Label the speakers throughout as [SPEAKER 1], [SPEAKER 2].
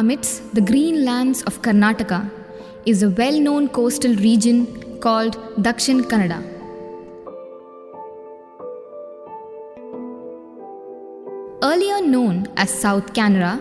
[SPEAKER 1] Amidst the green lands of Karnataka is a well-known coastal region called Dakshin Kannada. Earlier known as South Canara,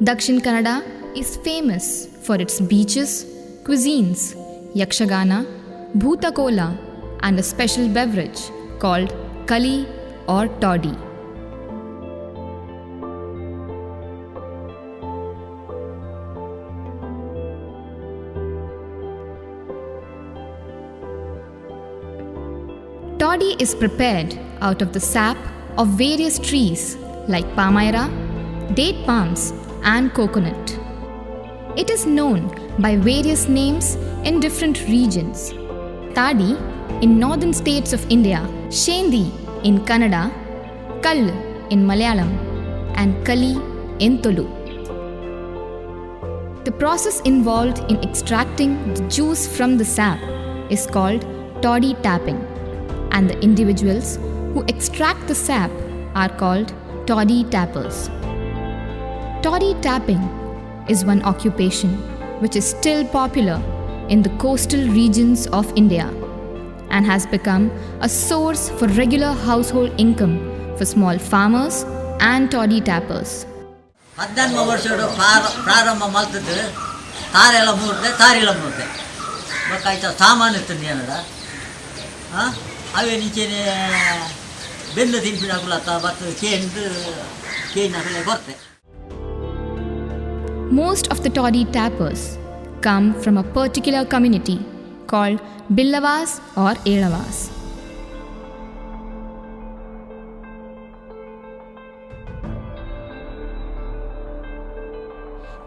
[SPEAKER 1] Dakshin Kannada is famous for its beaches, cuisines, yakshagana, bhutakola, and a special beverage called kali or toddy. Toddy is prepared out of the sap of various trees like palmyra, date palms, and coconut. It is known by various names in different regions. Tadi in northern states of India, Shendi in Kannada, Kall in Malayalam, and Kali in Tulu. The process involved in extracting the juice from the sap is called toddy tapping, and the individuals who extract the sap are called toddy tappers. Toddy tapping is one occupation which is still popular in the coastal regions of India and has become a source for regular household income for small farmers and toddy tappers.
[SPEAKER 2] ಹದಿನಾಲ್ಕು ವರ್ಷದ ಪ್ರಾರಂಭ ಮಾಡ್ತಿದ್ದು ತಾರೆಲ್ಲ ಮೂರ್ತೆ ತಾರೆಲ್ಲ ಮೂರ್ತೆ ಬೇಕಾಯ್ತ ಸಾಮಾನು ಇತ್ತು ಏನದ ಅವೇ ನಿಂಚೆನೆ ಬೆಂದು ತಿನ್ಪಿನಾಗಲತ್ತ ಮತ್ತು ಕೇಂದು ಬರ್ತೆ.
[SPEAKER 1] Most of the toddy tappers come from a particular community called Billavas or Elavas.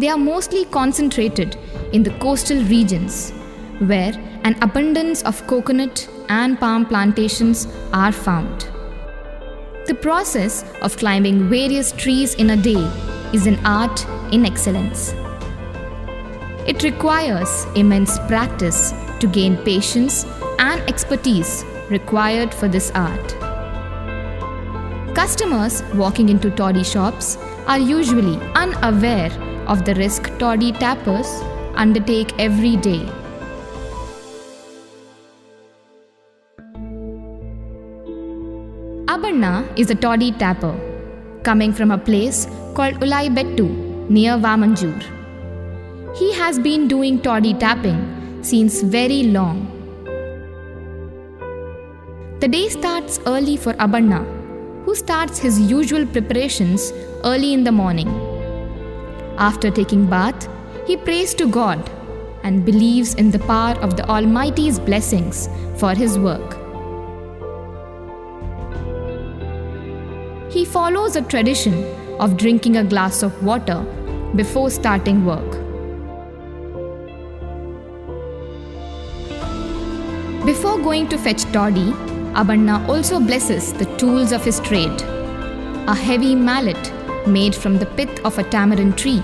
[SPEAKER 1] They are mostly concentrated in the coastal regions where an abundance of coconut and palm plantations are found. The process of climbing various trees in a day is an art in excellence. It requires immense practice to gain patience and expertise required for this art. Customers walking into toddy shops are usually unaware of the risk toddy tappers undertake every day. Abanna is a toddy tapper coming from a place called Ulai Bettu near Vamanjur. He has been doing toddy tapping since very long. The day starts early for Abanna, who starts his usual preparations early in the morning. After taking bath, he prays to God and believes in the power of the Almighty's blessings for his work. He follows a tradition of drinking a glass of water before starting work. Before going to fetch toddy, Abanna also blesses the tools of his trade: a heavy mallet made from the pith of a tamarind tree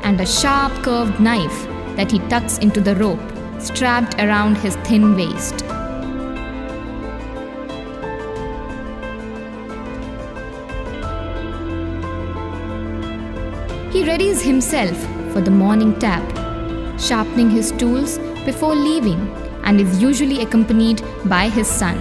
[SPEAKER 1] and a sharp curved knife that he tucks into the rope strapped around his thin waist. He readies himself for the morning tap, sharpening his tools before leaving, and is usually accompanied by his son.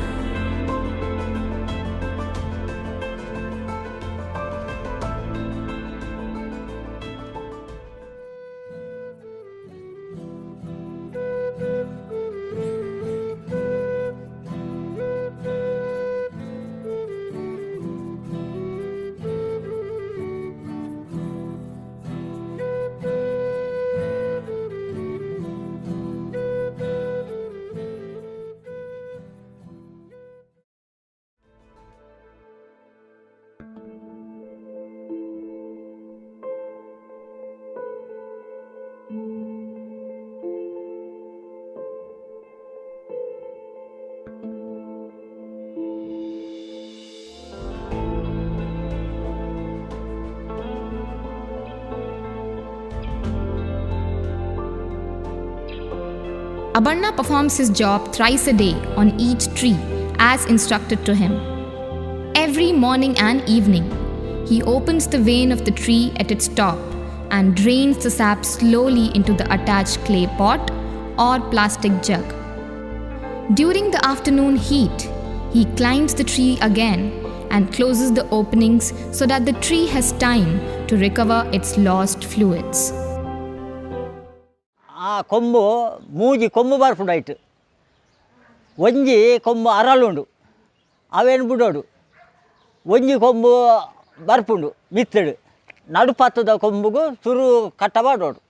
[SPEAKER 1] Abanna performs his job thrice a day on each tree as instructed to him. Every morning and evening, he opens the vein of the tree at its top and drains the sap slowly into the attached clay pot or plastic jug. During the afternoon heat, he climbs the tree again and closes the openings so that the tree has time to recover its lost fluids.
[SPEAKER 2] ಆ ಕೊಂಬು ಮೂಜಿ ಕೊಂಬು ಬರ್ಪುಂಡಾಯ್ತು, ಒಂಜಿ ಕೊಂಬು ಅರಳುಂಡು ಅವೇನು ಬಿಡೋಡು, ಒಂಜಿ ಕೊಂಬು ಬರ್ಪುಂಡು ಬಿತ್ತಡು ನಡುಪತ್ತದ ಕೊಂಬುಗೂ ಸುರು ಕಟ್ಟ ಮಾಡೋಡು.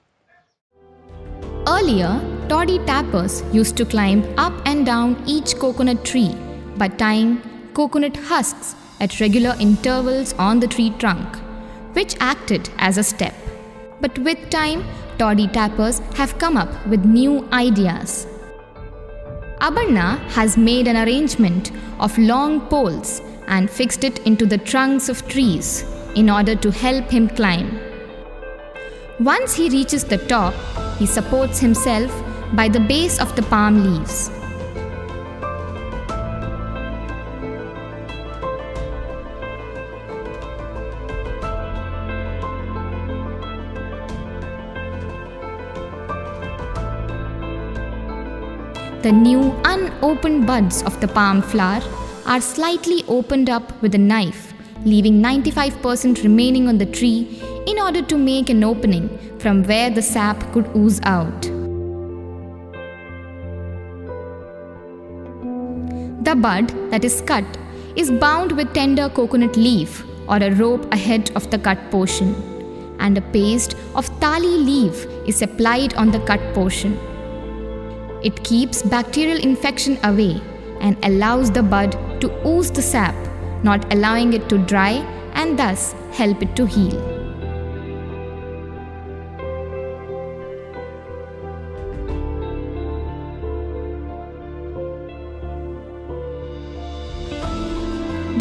[SPEAKER 1] Earlier, toddy tappers used to climb up and down each coconut tree by tying coconut husks at regular intervals on the tree trunk, which acted as a step. But with time, toddy tappers have come up with new ideas. Abarna has made an arrangement of long poles and fixed it into the trunks of trees in order to help him climb. Once he reaches the top, he supports himself by the base of the palm leaves. The new unopened buds of the palm flower are slightly opened up with a knife, leaving 95% remaining on the tree in order to make an opening from where the sap could ooze out. The bud that is cut is bound with tender coconut leaf or a rope ahead of the cut portion, and a paste of tali leaf is applied on the cut portion. It keeps bacterial infection away and allows the bud to ooze the sap, not allowing it to dry and thus help it to heal.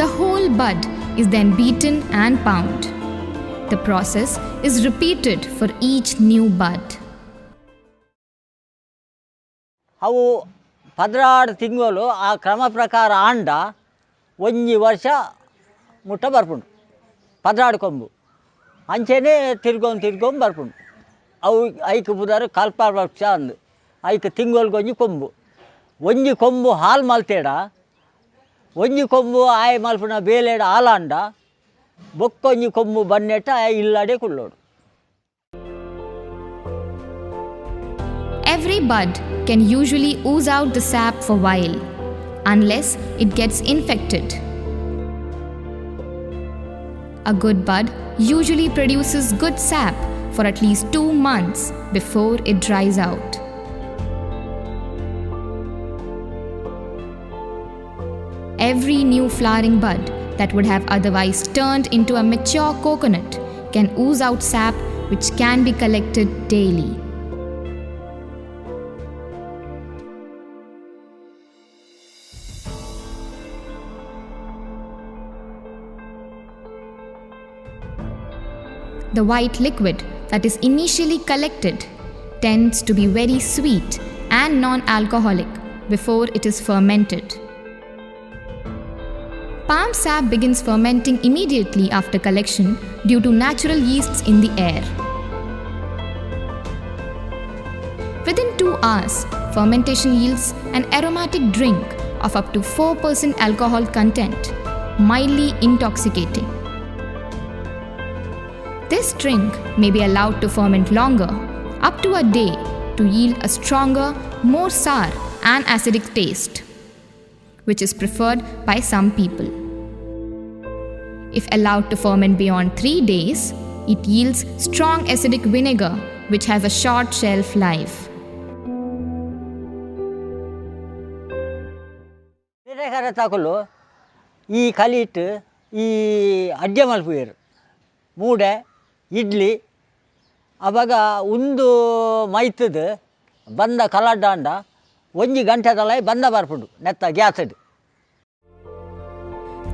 [SPEAKER 1] The whole bud is then beaten and pounded. The process is repeated for each new bud.
[SPEAKER 2] ಅವು 16 ತಿಂಗಳು ಆ ಕ್ರಮ ಪ್ರಕಾರ and ಒಂಜಿ ವರ್ಷ ಮುಟ್ಟ ಬರ್ಪುಂಡು 16 ಕೊಂಬು ಅಂಚೆನೆ ತಿರ್ಗೊಂಡು ಬರ್ಪುಂಡು. ಅವು ಐಕ್ ಬುದಾರು ಕಲ್ಪವೃಕ್ಷ ಅಂದು ಐಕ್ ತಿಂಗೊಲ್ಗೊಂಜಿ ಒಂಜಿ ಕೊಂಬು ಹಾಲು ಮಲ್ತೇಡ, ಒಂಜಿ ಕೊಂಬು ಆಯ ಮಲ್ಪುನ ಬೇಲೆಡ ಹಾಲಾಂಡ, ಬೊಕ್ಕೊಂಜಿ ಕೊಂಬು ಬನ್ನೆಟ್ಟ ಇಲ್ಲಡೆ ಕುಳ್ಳೋಡು.
[SPEAKER 1] Every bud can usually ooze out the sap for a while, unless it gets infected. A good bud usually produces good sap for at least 2 months before it dries out. Every new flowering bud that would have otherwise turned into a mature coconut can ooze out sap which can be collected daily. The white liquid that is initially collected tends to be very sweet and non-alcoholic before it is fermented. Palm sap begins fermenting immediately after collection due to natural yeasts in the air. Within 2 hours, fermentation yields an aromatic drink of up to 4% alcohol content, mildly intoxicating. This drink may be allowed to ferment longer, up to a day, to yield a stronger, more sour and acidic taste, which is preferred by some people. If allowed to ferment beyond 3 days, it yields strong acidic vinegar, which has a short shelf life.
[SPEAKER 2] ತಗೊಳ್ಳು ಈ ಕಲಿಟ್ಟು ಈ ಅಡ್ಡೆ ಮಲ್ಪುವೇರು ಮೂಡೆ ಇಡ್ಲಿ ಅವಾಗ ಒಂದು ಮೈತದು ಬಂದ ಕಲಡ್ಡಾಂಡ ಒಂಜಿ ಗಂಟೆದಲ್ಲ ಬಂದ ಬರ್ಪುಂಡು ನೆತ್ತ ಗ್ಯಾಸಡ್.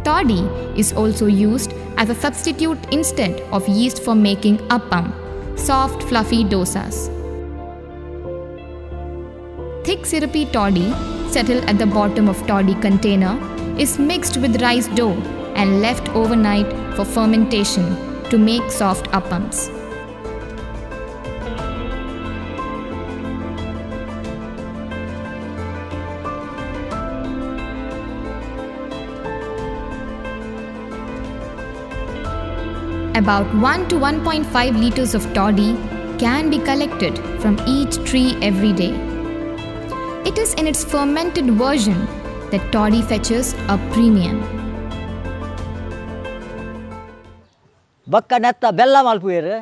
[SPEAKER 1] Toddy is also used as a substitute instead of yeast for making appam, soft fluffy dosas. Thick syrupy toddy settled at the bottom of toddy container is mixed with rice dough and left overnight for fermentation to make soft appams. About 1 to 1.5 liters of toddy can be collected from each tree every day. It is in its fermented version that toddy fetches a premium.
[SPEAKER 2] ಬಕ್ಕ ನೆತ್ತ ಬೆಲ್ಲ ಮಲ್ಪುವೆರು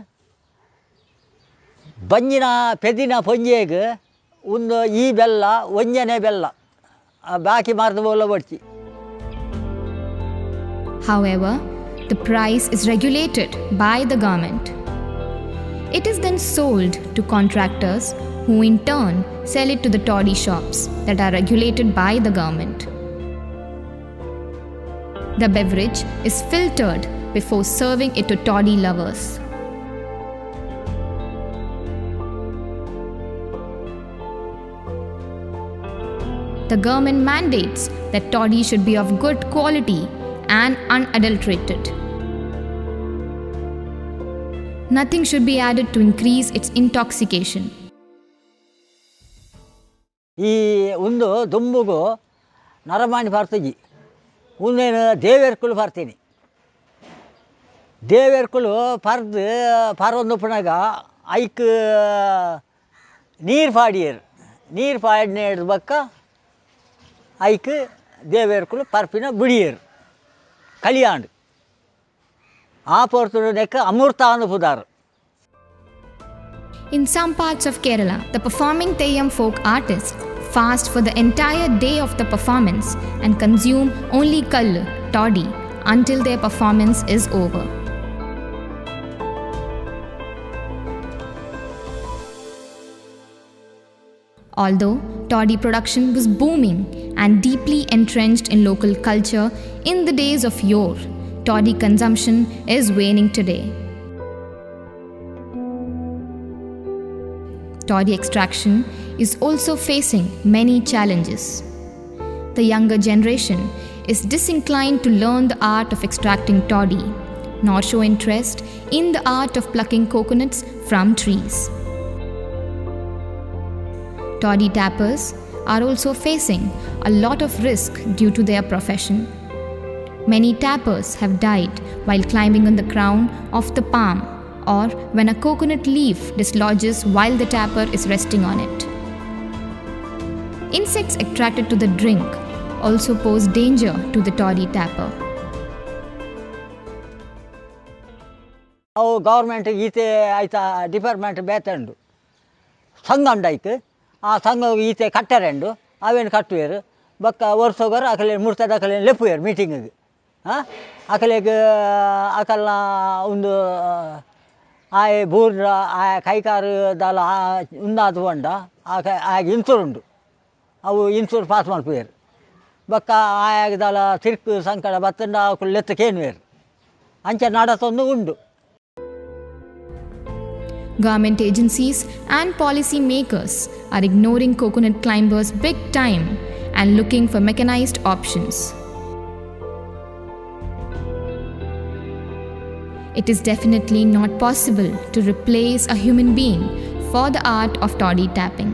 [SPEAKER 2] ಬಂಜಿನ ಪೆದಿನ ಪೊಂಜೆಗ್ ಒಂದು ಈ ಬೆಲ್ಲ ಒಂಜನೆ ಬೆಲ್ಲ ಬಾಕಿ ಮಾರ್ದು ಬೋಲ ಬಡ್ಚಿ.
[SPEAKER 1] However, the price is regulated by the government. It is then sold to contractors who in turn sell it to the toddy shops that are regulated by the government. The beverage is filtered before serving it to toddy lovers. The government mandates that toddy should be of good quality and unadulterated. Nothing should be added to increase its intoxication.
[SPEAKER 2] ಈ ಒಂದು ದುಂಬುಗು ನರಮಾಣಿ ಪಾರ್ತಜಿ ಒಂದೇನು ದೇವೇರ್ಕುಲು ಪಾರ್ತೀನಿ ದೇವೇರ್ಕುಲು ಪರ್ದು ಪರೊಂದು ಪುಣಗ hike ನೀರು ಪಾಡಿಯರು ನೀರು ಪಾಡಿನ ಬಕ್ಕ hike ದೇವೇರ್ಕುಲು ಪರ್ಪಿನ ಬಿಡಿಯರು ಕಲಿಯಾಂಡು ಆ ಪೊರ್ತುಡು neck ಅಮೃತ ಅಂದು ಪುದಾರು.
[SPEAKER 1] In some parts of Kerala, the performing Theyyam folk artists fast for the entire day of the performance and consume only kallu, toddy, until their performance is over. Although toddy production was booming and deeply entrenched in local culture in the days of yore, toddy consumption is waning today. Toddy extraction is also facing many challenges. The younger generation is disinclined to learn the art of extracting toddy, nor show interest in the art of plucking coconuts from trees. Toddy tappers are also facing a lot of risk due to their profession. Many tappers have died while climbing on the crown of the palm or when a coconut leaf dislodges while the tapper is resting on it. Insects attracted to the drink also pose danger to the toddy tapper.
[SPEAKER 2] ಅವು government ಈತೆ ಆಯ್ತಾ department ಬೇತಂಡು ಸಂಘ ಉಂಡಾಯ್ತು ಆ ಸಂಘ ಈತೆ ಕಟ್ಟರೆಂಡು ಅವೇನು ಕಟ್ಟುವೇರು ಬಕ್ಕ ವರ್ಷೋಗರು ಅಕಲೆ ಮುರ್ತದ ಅಕಲೆ ಲೆಪ್ಪುವೇರು ಮೀಟಿಂಗಿಗೆ ಅಕಲೆಗೆ ಅಕಲ್ನ ಒಂದು ಆಯ್ ಬೂರ್ರ ಆ ಕೈಕಾರು ದಾಲ ಉಂದಾದು ಹೊಂಡ ಆಗ ಇನ್ಸೂರುಂಡು ಅವು ಇನ್ಸೂರ್ ಪಾಸ್ ಮಾಡ್ಪುವೇರು ಬಕ್ಕ ಆಯಾಗದಾಲ ತಿರ್ಕು ಸಂಕಟ ಬತ್ತಂಡ ಅಕಲು ಲೆತ್ತಕೇನುವೇರು ಅಂಚೆ ನಡತೊಂದು ಉಂಡು.
[SPEAKER 1] Government agencies and policy makers are ignoring coconut climbers big time and looking for mechanized options. It is definitely not possible to replace a human being for the art of toddy tapping.